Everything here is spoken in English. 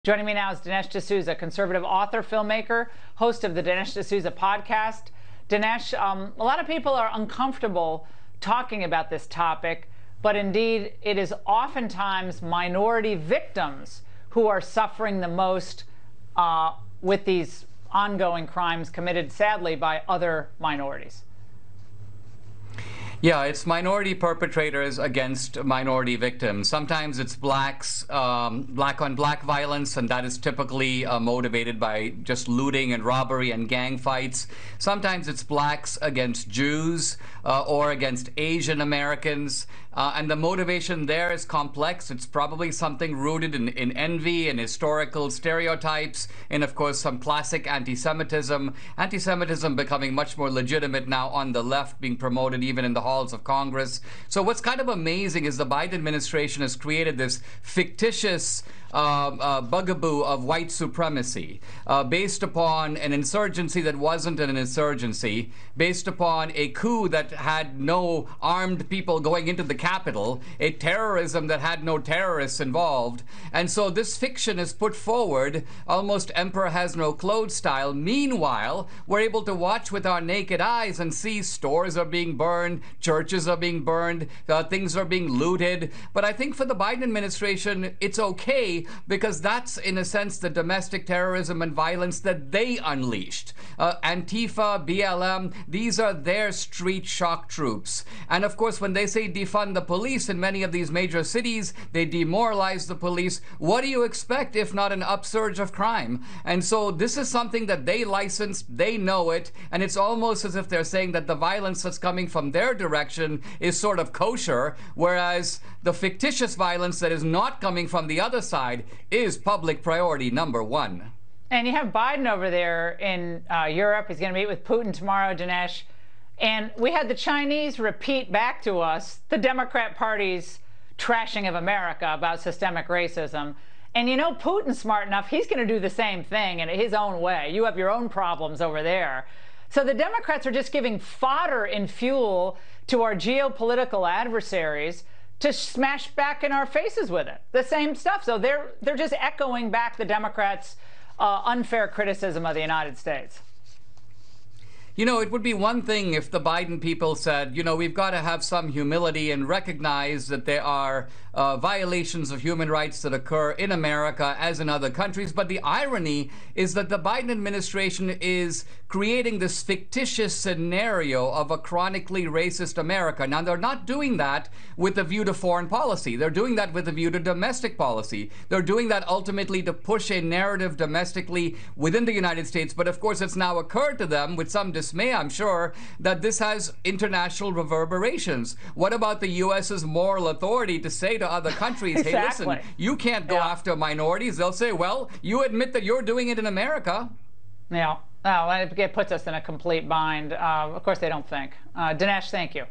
Joining me now is Dinesh D'Souza, conservative author, filmmaker, host of the Dinesh D'Souza podcast. Dinesh, a lot of people are uncomfortable talking about this topic, but indeed it is oftentimes minority victims who are suffering the most with these ongoing crimes committed, sadly, by other minorities. Yeah, it's minority perpetrators against minority victims. Sometimes it's blacks, black-on-black violence, and that is typically motivated by just looting and robbery and gang fights. Sometimes it's blacks against Jews or against Asian Americans. And the motivation there is complex. It's probably something rooted in envy and historical stereotypes, and of course some classic anti-Semitism. Anti-Semitism becoming much more legitimate now on the left, being promoted even in the halls of Congress. So what's kind of amazing is the Biden administration has created this fictitious bugaboo of white supremacy based upon an insurgency that wasn't an insurgency, based upon a coup that had no armed people going into the Capitol, a terrorism that had no terrorists involved. And so this fiction is put forward almost emperor has no clothes style. Meanwhile, we're able to watch with our naked eyes and see stores are being burned, churches are being burned, things are being looted. But I think for the Biden administration, it's okay because that's, in a sense, the domestic terrorism and violence that they unleashed. Antifa, BLM, these are their street shock troops. And of course, when they say defund the police in many of these major cities, they demoralize the police. What do you expect if not an upsurge of crime? And so this is something that they licensed, they know it, and it's almost as if they're saying that the violence that's coming from their direction is sort of kosher, whereas the fictitious violence that is not coming from the other side is public priority number one. And you have Biden over there in Europe. He's going to meet with Putin tomorrow, Dinesh. And we had the Chinese repeat back to us the Democrat Party's trashing of America about systemic racism. And you know, Putin's smart enough, he's going to do the same thing in his own way. You have your own problems over there. So the Democrats are just giving fodder and fuel to our geopolitical adversaries to smash back in our faces with it. The same stuff. So they're just echoing back the Democrats' unfair criticism of the United States. You know, it would be one thing if the Biden people said, you know, we've got to have some humility and recognize that there are violations of human rights that occur in America as in other countries. But the irony is that the Biden administration is creating this fictitious scenario of a chronically racist America. Now, they're not doing that with a view to foreign policy. They're doing that with a view to domestic policy. They're doing that ultimately to push a narrative domestically within the United States. But of course, it's now occurred to them with some dismay, I'm sure, that this has international reverberations. What about the U.S.'s moral authority to say to other countries, Exactly. hey, listen, you can't go after minorities? They'll say, well, you admit that you're doing it in America. Yeah. Oh, it puts us in a complete bind. Of course, they don't think. Dinesh, thank you.